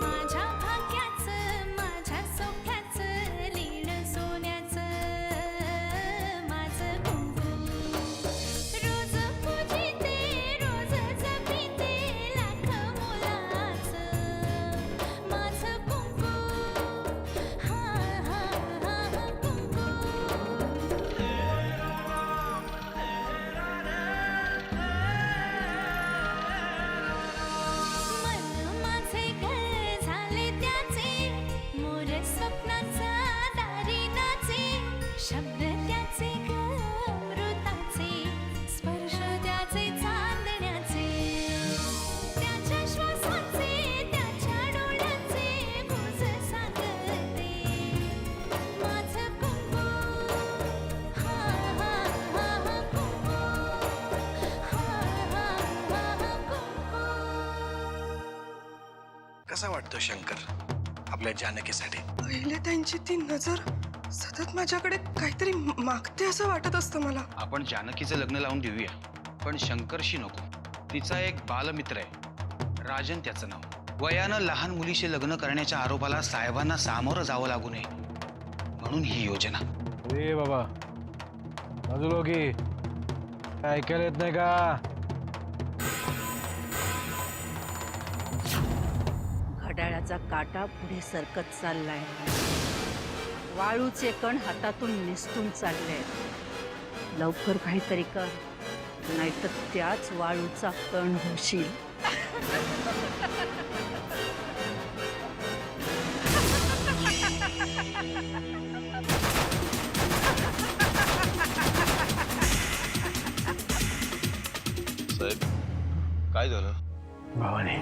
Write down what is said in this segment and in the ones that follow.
माझ्या भाग्याचं माझ्या सौख्याचं लीण सोन्याचं माझं कुंकू रोज पूजिते रोज जपिते लाख मोलाचं माझं कुंकू हा हा हा कुंकू मन माझे घर झाले त्याचे मोर स्वप्नाचा दारी नाचे शब्द त्याचे अमृताचे स्पर्श त्याचे चांदण्याचे त्याच्या श्वासाचे त्याच्या डोळ्याचे गुज सांगते माझं कुंकू हा हा हा कुंकू हा हा हा कुंकू कसा वाटतो शंकर आपल्या जानकीसाठी? पहिले त्यांची ती नजर सतत माझ्याकडे काहीतरी मागते असं वाटत असतं मला. आपण जानकीचं लग्न लावून देऊया, पण शंकरशी नको. तिचा एक बालमित्र आहे, राजन त्याचं नाव. वयानं लहान मुलीशी लग्न करण्याच्या आरोपाला साहेबांना सामोरं जावं लागू नये म्हणून ही योजना. ए बाबा बाजूला की काय ऐकायला येत नाही का? घड्याळाचा काटा पुढे सरकत चाललाय. वाळूचे कण हातातून निसटून चालले. लवकर काहीतरी कर, नाहीतर त्याच वाळूचा कण होशील. साहेब काय झालं? भवानी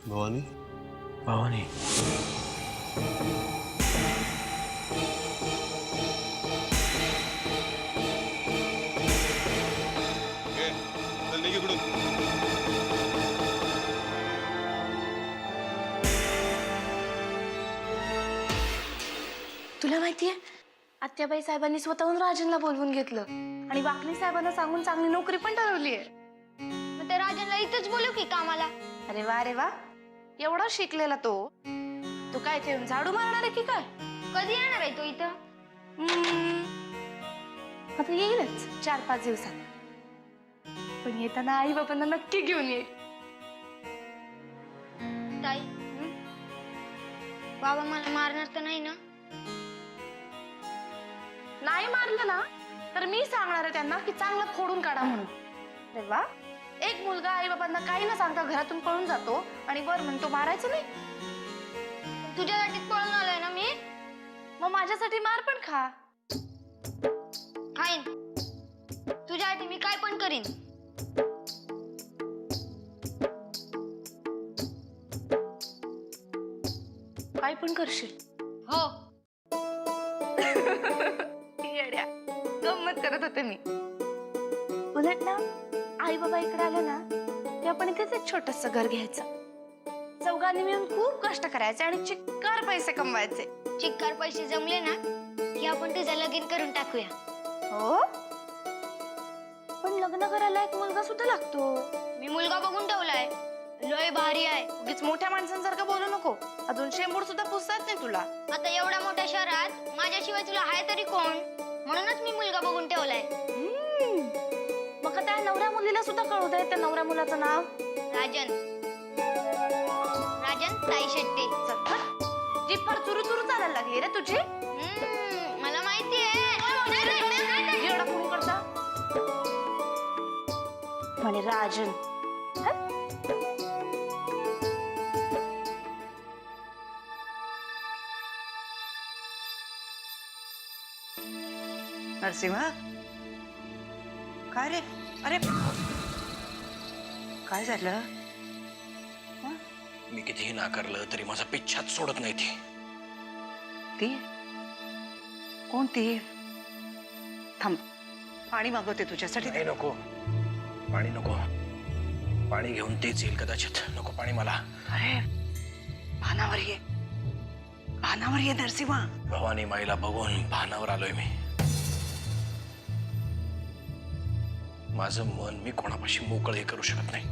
भवानी भवानी चल निघ इकडून. तुला माहितीये आत्याबाई साहेबांनी स्वतःहून राजनला बोलवून घेतलं आणि वाकणी साहेबांना सांगून चांगली नोकरी पण ठरवली आहे. मग त्या राजनला इथंच बोलू की कामाला? अरे वा एवढा शिकलेला तो काय ठेवून झाडू मारणार आहे की काय? कधी येणार आहे तो इथं? आता येईलच 4-5 दिवसात. पण येताना आई बाबांना नक्की घेऊन ये. ताई बाबा मला मारणार तर नाही ना? नाही मारलं ना तर मी सांगणार आहे त्यांना की चांगलं फोडून काढा म्हणून. अरे वा एक मुलगा आई बाबांना काही न सांगता घरातून पळून जातो आणि वर म्हणतो मारायचं नाही. तुझ्यासाठीच पळून आलोय ना मी. मग माझ्यासाठी मार पण खा. खाईन तुझ्यासाठी, मी काय पण करीन. काय पण करशील? हो. येड्या गंमत करत होते मी. उलट ना आई बाबा इकडे आले ना की आपण इथेच एक छोटस घर घ्यायचं. चौघांनी मिळून खूप कष्ट करायचे आणि चिक्कार पैसे कमवायचे. चिक्कार पैसे जमले ना की आपण तुझं लगीन करून टाकूया. हो पण लग्न करायला एक मुलगा सुद्धा लागतो. मी मुलगा बघून ठेवलाय, लय भारी आहे. उगीच मोठ्या माणसांसारखं बोलू नको. अजून शेंबूड सुद्धा पुसतात नाही तुला. आता एवढ्या मोठ्या शहरात माझ्याशिवाय तुला आहे तरी कोण? म्हणूनच मी मुलगा बघून ठेवलाय. मग त्या नवऱ्या मुलीला सुद्धा कळू दे त्या नवऱ्या मुलाचं नाव. राजन. राजन ताई शेट्टी. जी फार चुरू चुरू चालायला लागली रे तुझी. मला माहितीये. एवढा फोन करता म्हणे राजन. नरसिंहा काय रे? अरे काय झालं? मी कितीही नाकारलं तरी माझा पिच्छाच सोडत नाही ती. ती कोणती? थांब पाणी मागवते तुझ्यासाठी. नाही नको पाणी नको. पाणी घेऊन तेच येईल कदाचित. नको पाणी मला. अरे भानावर ये, भानावर ये नरसिंहा. भवानी माईला बघून भानावर आलोय मी. माझं मन मी कोणापाशी मोकळं हे करू शकत नाही.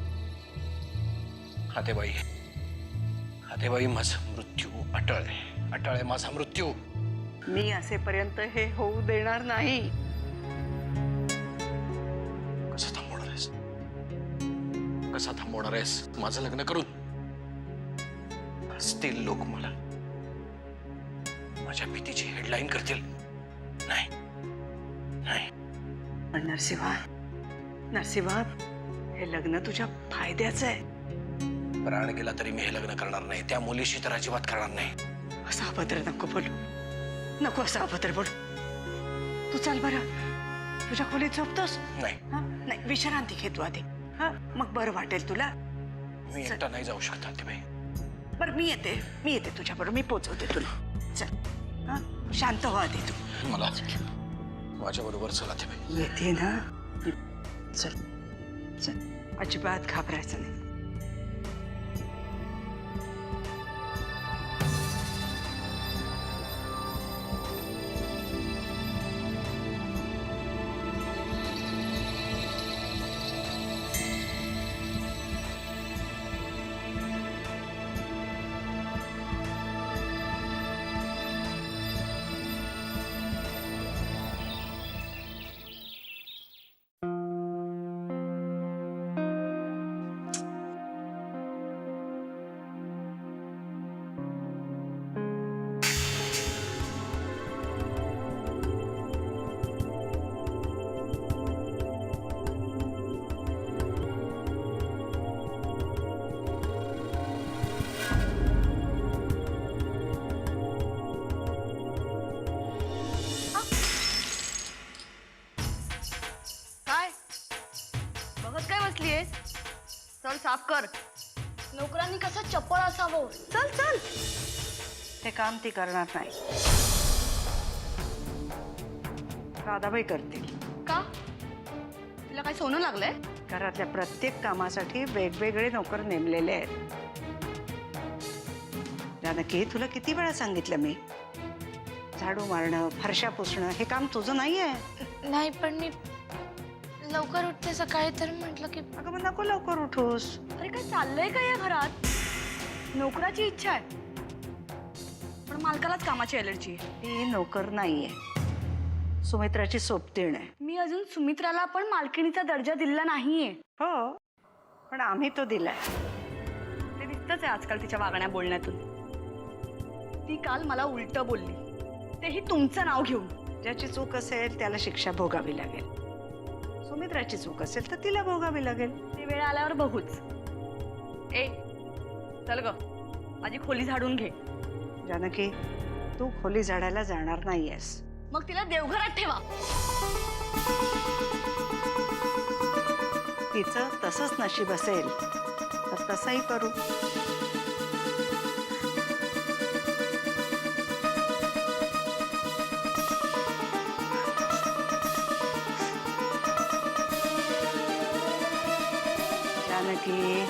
हातेबाई माझा मृत्यू अटळ आहे. अटळ आहे माझा मृत्यू. मी असेपर्यंत हे होऊ देणार नाही. कसा थांबवणार आहेस? कसा थांबवणार आहेस माझं लग्न करून? हसतील लोक, मला माझ्या भीतीची हेडलाईन करतील. नाही नाही. पण नरसिंहा, हे लग्न तुझ्या फायद्याचं आहे. प्राण गेला तरी मी हे लग्न करणार नाही. त्या मुलीशी तर अजिबात करणार नाही. असा अभद्र नको बोलू. नको असा अभद्र बोलू. तू चाल बरं, तुझ्या खोलीत झोपतोस? नाही, हा? नाही, विश्रांती घे तू आधी. हा, मग बरं वाटेल तुला. मी एकटा नाही जाऊ शकत हातेबाई. बरं, मी येते तुझ्या बरोबर. मी पोचवते तुला. चल, हा, शांत हो आधी तू. मला माझ्या बरोबर चला हातेबाई. येते ना? चल चल, अजिबात घाबरायचं नाही. बघत काय बसलीयस? चल साफ कर. नोकरांनी कसं चप्पळ असावं. चल चल. हे काम ती करणार नाही. राधाबाई करतील. का? तिला काय सोनं लागलंय? घरातल्या प्रत्येक कामासाठी वेगवेगळे नोकर नेमलेले आहेत. जानकी, तुला किती वेळा सांगितलं मी, झाडू मारणं, फरशा पुसणं हे काम तुझं नाहीये. नाही, पण मी लवकर उठते सकाळी, तर म्हटलं की अगं मग नको लवकर उठूस. अरे काय चाललंय का या घरात? नोकराची इच्छा आहे, पण मालकालाच कामाची एलर्जी आहे. ती नोकर नाहीये, सुमित्राची सोबतीण आहे. मी अजून सुमित्राला पण मालकिणीचा दर्जा दिला नाहीये. हो, पण आम्ही तो दिलाय. ते दिसतच आहे आजकाल तिच्या वागण्या बोलण्यातून. ती काल मला उलटं बोलली, तेही तुमचं नाव घेऊन. ज्याची चूक असेल त्याला शिक्षा भोगावी लागेल. सुमित्राची चूक असेल तर तिला भोगावी लागेल. ते वेळ आल्यावर बघूच. ए चल ग, माझी खोली झाडून घे. जानकी, तू खोली झाडायला जाणार नाहीयेस. मग तिला देवघरात ठेवा. तिचं तसंच नशीब असेल तर तसंही करू. जानकी,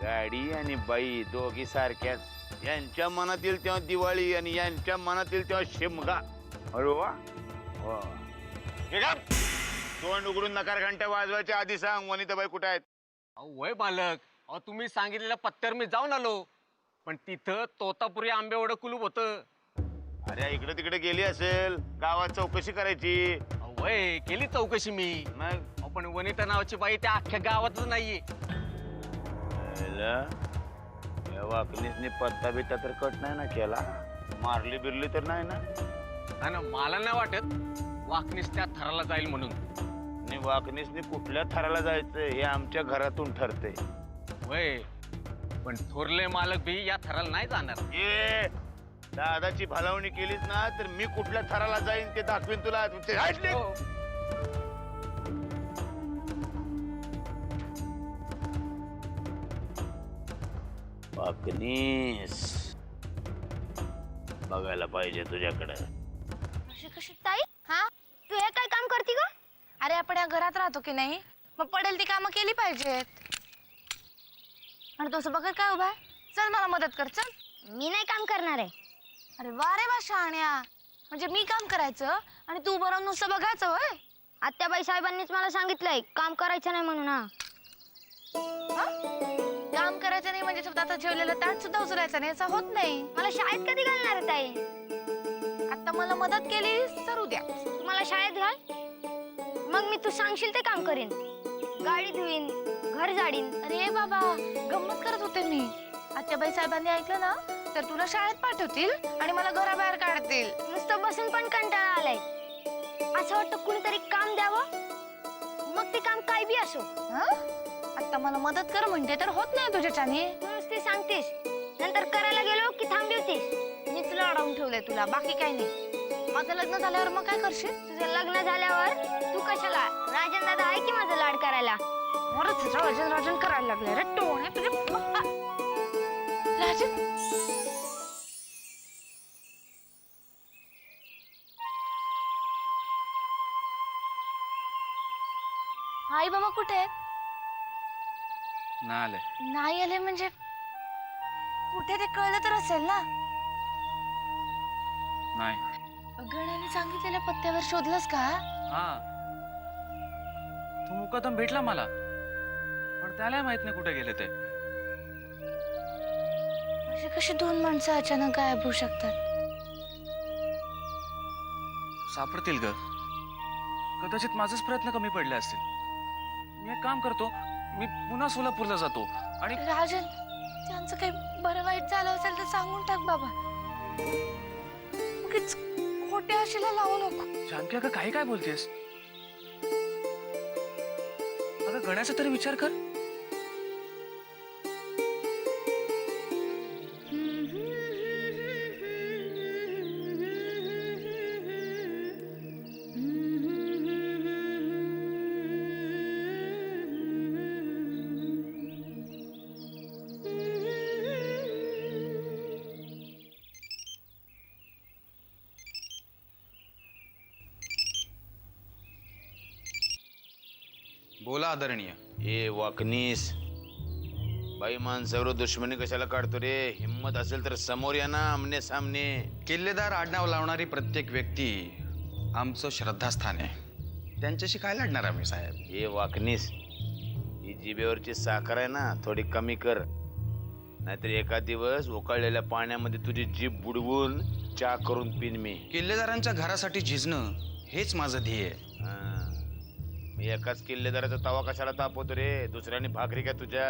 गाडी आणि बाई दोघी सारख्याच. यांच्या मनातील तेव्हा दिवाळी आणि यांच्या मनातील तेव्हा शिमगा. अरे वा, तोंड उघडून नकार घंटा वाजवायच्या आधी सांग वनिताबाई कुठे आहेत. वय मालक, अहो तुम्ही सांगितलेल्या पत्त्यावर मी जाऊन आलो, पण तिथं तोतापुरी आंबेवडं कुलूप होतं. अरे इकडे तिकडे गेली असेल, गावात चौकशी करायची. वय केली चौकशी मी, मग पण वनिता नावाची बाई त्या अख्ख्या गावातच नाहीये. वाकणीसनी पत्ता बित्ता तर कट नाही ना केला, मारली बिरली तर नाही ना. आणि मला नाही वाटत वाकणीस त्या थराला जाईल म्हणून. आणि वाकणीसनी कुठल्या थराला जायचं हे आमच्या घरातून ठरते. वय पण थोरले मालक बी या थराला नाही जाणार. ए दादाची भलावणी केलीच ना तर मी कुठल्या थराला जाईन ते दाखवीन तुला. वाकणीस बघायला पाहिजे तुझ्याकडे. कशी ताई? हा, तू हे काय काम करती का? अरे आपण या घरात राहतो की नाही, मग पडेल ती कामं केली पाहिजेत. आणि तसं बघत काय उभा आहे? चल मला मदत कर. चल. मी नाही काम करणार आहे. अरे वा रे वा शहाण्या, म्हणजे मी काम करायचं आणि तू बरं नुसतं बघायचं होय. आत्याबाई साहेबांनीच मला सांगितलंय काम करायचं नाही म्हणून. हा काम करायचं नाही म्हणजे स्वतः आता जेवलेलं ताट सुद्धा उचलायचं नाही असं होत नाही. मला शाळेत कधी घालणार आहे ताई? आता मला मदत केली तर उद्या. तुम्हाला शाळेत घाल, मग मी तू सांगशील ते काम करीन. गाडी धुईन, घर झाडीन. अरे बाबा गंमत करत होते मी. आत्याबाई साहेबांनी ऐकलं ना तर तुला शाळेत पाठवतील आणि मला घराबाहेर काढतील. नुसतं बसून पण कंटाळा आलाय. असं वाटतं कुणीतरी काम द्यावं, मग ते काम काय बी असो. आता मला मदत कर म्हणते तर होत नाही तुझ्याच्याने. तू नुसती सांगतेस, नंतर करायला गेलो की थांबवतेस. मीच लाडावून ठेवलंय तुला, बाकी काही नाही. माझं लग्न झाल्यावर मग काय करशील? तुझं लग्न झाल्यावर तू कशाला? राजन दादा आहे की माझं लाड करायला. वरच राजन राजन करायला लागले रे टोणे तुझे. राजन आई बाबा कुठे आहेत? ना आले. नाही आले म्हणजे कुठे ते कळलं तर असेल ना. नाही. गण्याने सांगितलेल्या पत्त्यावर शोधलंस का? हा, तो मुकादम भेटला मला, पण त्याला माहित नाही कुठे गेले ते. अशी कशी दोन माणसं अचानक गायब होऊ शकतात? सापडतील ग. कदाचित माझेच प्रयत्न कमी पडले असतील. मी एक काम करतो, मी पुन्हा सोलापूरला जातो आणि राजन त्यांचं काही बरं वाईट झालं असेल तर सांगून टाक बाबा. उगीच खोट्या आशेला लावू नको. जानकी अगं काही काय बोलतेस? अगं गण्याचा तरी विचार कर. बोला आदरणीय. ए वाकनीस, बाई माणसावर दुश्मनी कशाला काढतो रे? हिम्मत असेल तर समोर या ना, आमने सामने. किल्लेदार आडनाव लावणारी प्रत्येक व्यक्ती आमचं श्रद्धास्थान आहे. त्यांच्याशी काय लढणार आम्ही साहेब? ए वाकनीस, ही जिभेवरची साखर आहे ना थोडी कमी कर, नाहीतर एका दिवस उकळलेल्या पाण्यामध्ये तुझी जीभ बुडवून चहा करून पिन मी. किल्लेदारांच्या घरासाठी झिजणं हेच माझं ध्येय आहे. मी एकाच किल्लेदाराचा तवा कशाला तापवतो रे? दुसऱ्याने भाकरी का तुझ्या?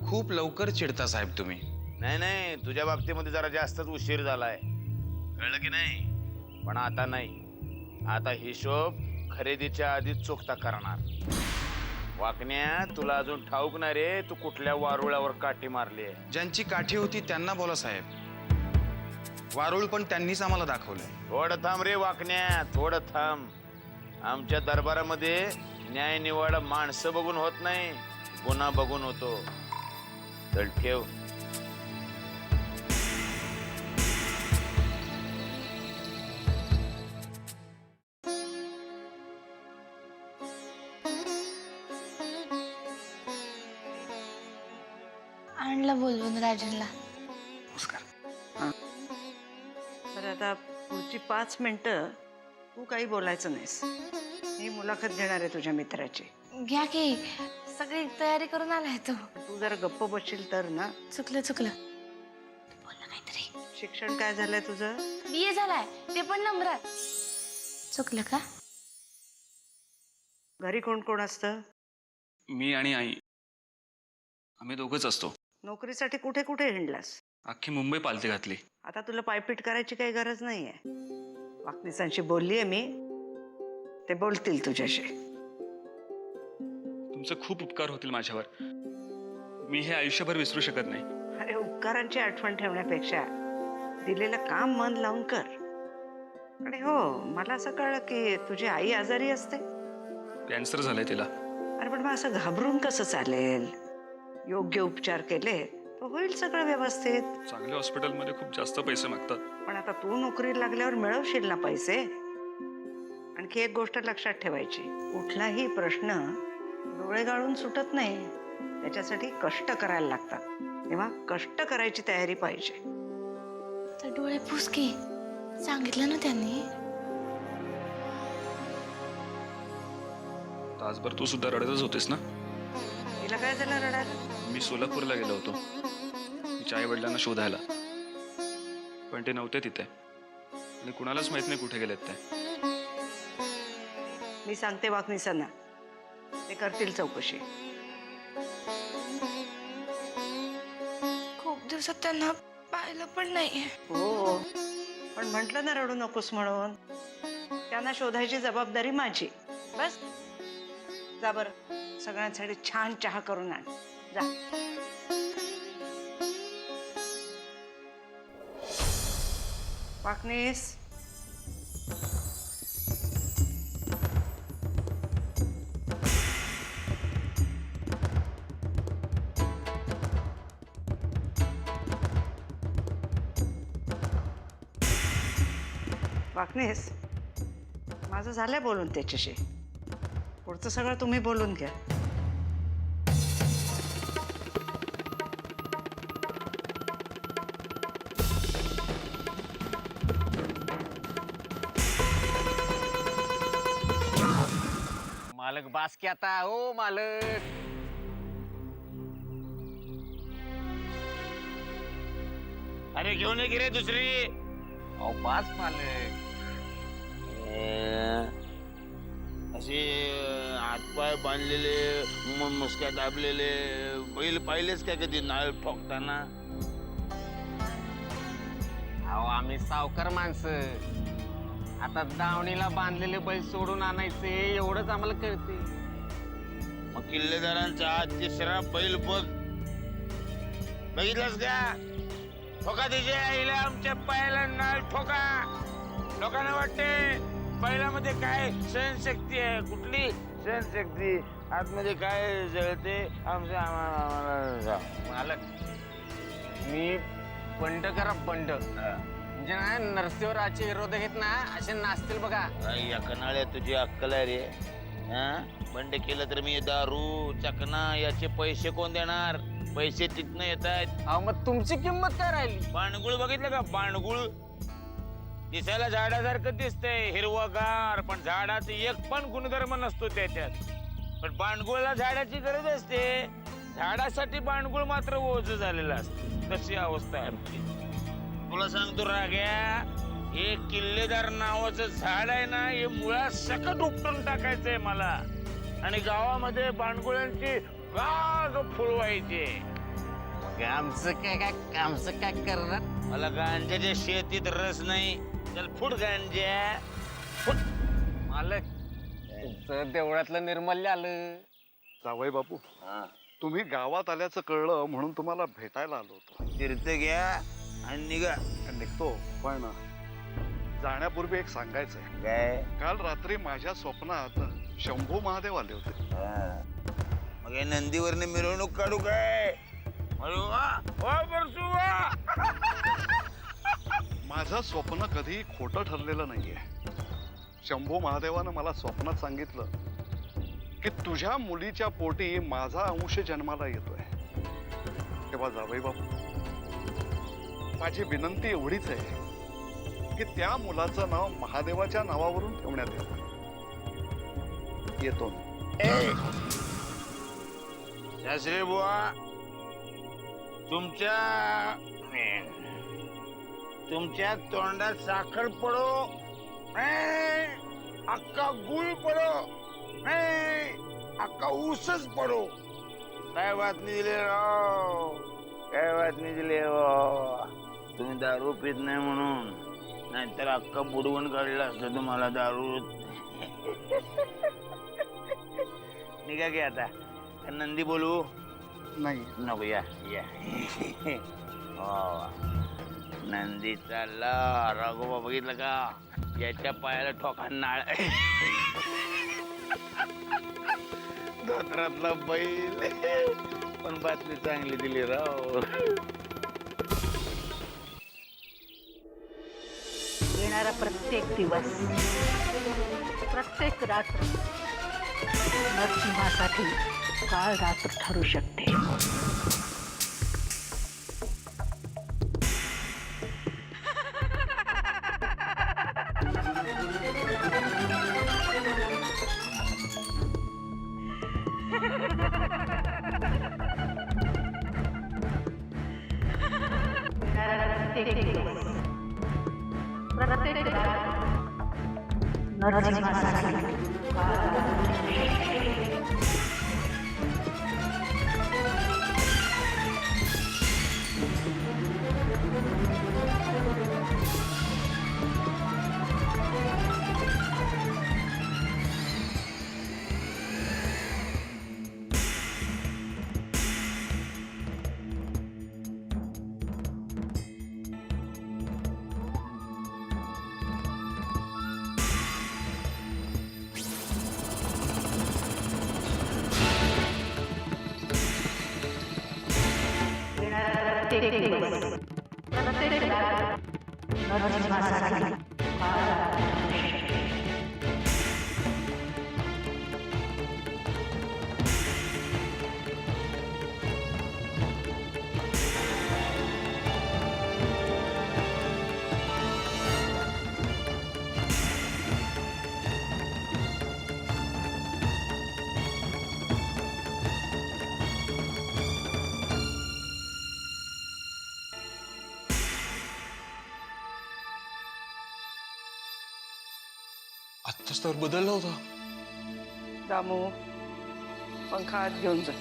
खूप लवकर चिडता साहेब तुम्ही. नाही नाही, तुझ्या बाबतीमध्ये जरा जास्तच उशीर झालाय, कळलं की नाही? पण आता नाही, आता हिशोब खरेदीच्या आधीच चुकता करणार. वाकण्या, तुला अजून ठाऊक नाही रे तू कुठल्या वारुळावर काठी मारली आहे. ज्यांची काठी होती त्यांना बोला साहेब. वारुळ पण त्यांनीच आम्हाला दाखवलंय. थोडं थांब रे वाकण्या, थोडं थांब. आमच्या दरबारामध्ये न्याय निवाडा माणसं बघून होत नाही, गुन्हा बघून होतो. चल ठेव. आणलं बोलवून राजनला. तर आता पुढची 5 मिनिटं तू काही बोलायचं नाहीस. मी मुलाखत घेणार आहे तुझ्या मित्राची. घ्या की, सगळी तयारी करून आलाय तो. तू जरा गप्प बसशील तर ना. चुकलं बोल ना काहीतरी. शिक्षण काय झालंय तुझं? BA झालाय, ते पण नंबरात. चुकलं का? घरी कोण कोण असतं? मी आणि आई, आम्ही दोघंच असतो. नोकरीसाठी कुठे कुठे हिंडलास? अख्खी मुंबई पालती घातली. आता तुला पायपीट करायची काही गरज नाहीये. वाकनीसांशी बोललीये मी, ते बोलतील तुझ्याशी. तुमचे खूप उपकार होतील माझ्यावर. मी हे आयुष्यभर विसरू शकत नाही. अरे उपकारांची आठवण ठेवण्यापेक्षा दिलेलं काम मन लावून कर. आणि हो, मला असं कळलं की तुझी आई आजारी असते. कॅन्सर झालंय तिला. अरे पण मग असं घाबरून कसं चालेल? योग्य उपचार केले तर होईल सगळं व्यवस्थित. चांगल्या हॉस्पिटलमध्ये खूप जास्त पैसे मागतात. पण आता तू नोकरीला लागल्यावर मिळवशील ना पैसे. आणखी एक गोष्ट लक्षात ठेवायची, कुठलाही प्रश्न डोळे गाळून सुटत नाही, त्याच्यासाठी कष्ट करायला लागतात. तेव्हा कष्ट करायची तयारी पाहिजे. तर डोळे पुस की, सांगितलं ना त्यांनी. तासभर तू सुद्धा रडतच होतीस ना. तिला काय झालं रडायला? मी सोलापूरला गेलो होतो तिच्या आई वडिलांना शोधायला, पण ते नव्हते तिथे आणि कुणालाच माहित नाही कुठे गेलेत ते. मी सांगते वाकणीसांना, ते करतील चौकशी. खूप दिवसात त्यांना पाहिलं पण नाहीये. हो, पण म्हटलं ना रडू नकोस म्हणून. त्यांना शोधायची जबाबदारी माझी. बस जा बरं, सगळ्यांसाठी छान चहा करून आण जा. वाकणीस, वाकणीस, माझं झालंय बोलून त्याच्याशी. पुढचं सगळं तुम्ही बोलून घ्या. मालक बास की आता. हो मालक, अरे घेऊन ये की रे दुसरी. अहो बास मालक. असे हातपाय बांधलेले, मुसक्या दाबलेले बैल पाहिलेच काय कधी नाळ ठोकताना? अहो आम्ही सावकार माणसं. आता दावणीला बांधलेले बैल सोडून आणायचे एवढंच आम्हाला कळते. मग किल्लेदारांचा हा तिसरा बैल बघ, बघितलंस का? ठोका तिच्या आईला, आमच्या पायाला नाळ ठोका. लोकांना वाटते बैलामध्ये काय सहनशक्ती आहे. कुठली सहनशक्ती? आतमध्ये काय जळते आमच्या आम्हाला. मालक, मी बंड करा बंड. म्हणजे ना नरसिंहरावचे विरोध घेत ना असे नाचतील बघा. या कनाळ्या तुझी अक्कल आहे रे. बंड केलं तर मी दारू चकना याचे पैसे कोण देणार? पैसे तिथनं येत आहेत. अहो मग तुमची किंमत काय राहिली? बाणगुळ बघितलं का? बाणगुळ दिसायला झाडासारखं दिसतंय, हिरवगार, पण झाडाचा एक पण गुणधर्म नसतो त्याच्यात. पण बाणगुळला झाडाची गरज असते, झाडासाठी बाणगुळ मात्र ओझ झालेला असते. तशी अवस्था आहे आमची. तुला सांगतो राग्या, हे किल्लेदार नावाचं झाड आहे ना, हे मुळात सकट उपटून टाकायचंय मला. आणि गावामध्ये बाणगुळ्यांची बाग फुलवायची. आमचं काय करणार? मला गांजाच्या शेतीत रस नाही. चल फुट गांजा फुट. मालक, तुमचं देवळातलं निर्मल्य आलं. जावई बापू, तुम्ही गावात आल्याचं कळलं म्हणून तुम्हाला भेटायला आलो होतो. तीर्थ घ्या आणि निघा. निघतो, पण जाण्यापूर्वी एक सांगायचंय. काय? काल रात्री माझ्या स्वप्नात शंभू महादेव आले होते. मग या नंदीवरने मिरवणूक काढू काय? माझं स्वप्न कधी खोटं ठरलेलं नाहीये. शंभू महादेवानं मला स्वप्नात सांगितलं की तुझ्या मुलीच्या पोटी माझा अंश जन्माला येतोय. तेव्हा जावई बापू, माझी विनंती एवढीच आहे की त्या मुलाचं नाव महादेवाच्या नावावरून ठेवण्यात यावं. येतो. शास्त्री बुवा, तुमच्या तोंडात साखर पडो, अक्का गुळ पडो, अक्का ऊसच पडो. काय बातमी दिली राव? काय बातमी दिली राव? तुम्ही दारू पित नाही म्हणून, नाहीतर अक्का बुडवून काढलं असतं तुम्हाला दारू. निघा की आता. नंदी बोलू? नाही नको, या या. नंदी चालला. राघोबा बघितलं का? याच्या पायाला ठोका नाळ. धोत्रातला बैल. पण बातमी चांगली दिली राव. येणारा प्रत्येक दिवस, प्रत्येक रात्र नरसिंहासाठी काळ रात्र ठरू शकते. आत्ताच तर बदलला होता. दामू पंखा आत घेऊन जा.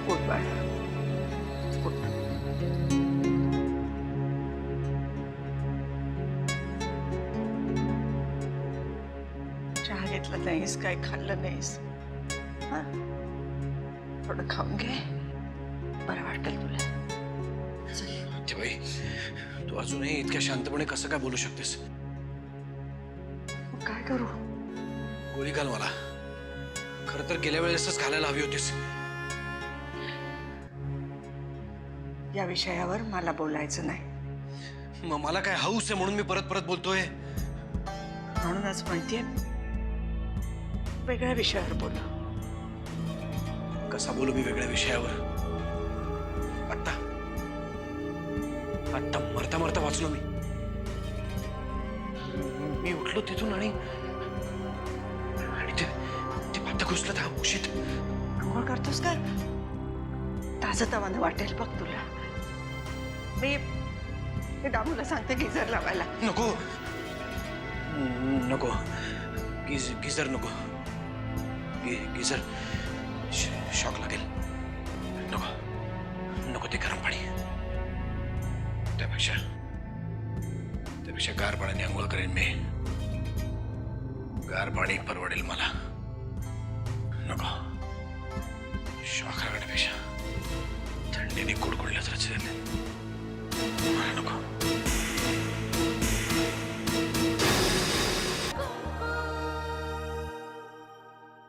उठ बाळा, उठ. चहा घेतला नाहीस, काय खाल्लं नाहीस. हा, थोडं खाऊन घे, बरं वाटेल तुला. ते बाई, तू अजूनही इतक्या शांतपणे कसं काय बोलू शकतेस? मग काय करू? गोळी घाल मला. खरं तर गेल्या वेळेसच घालायला हवी होतीस. या विषयावर मला बोलायचं नाही. मग मला काय हौस आहे म्हणून मी परत परत बोलतोय. म्हणूनच म्हणतेय, वेगळ्या विषयावर बोलू. कसा बोलू मी वेगळ्या विषयावर? आत्ता आत्ता मरता मरता वाचलो मी. मी उठलो तिथून आणि ते पात घुसलं त्या उशीत. आंघोळ करतोस का? ताजं वाटेल बघ तुला. मी दामूला सांगते गिझर लावायला. नको नको, गिझर नको. गिझर शॉक लागेल. नको नको, ते गरम पाणी. त्यापेक्षा गार पाण्याने आंघोळ करेन मी. गार पाणी परवडेल मला. नको, शॉक लागण्यापेक्षा थंडीने कुडकुडल्याच रचले.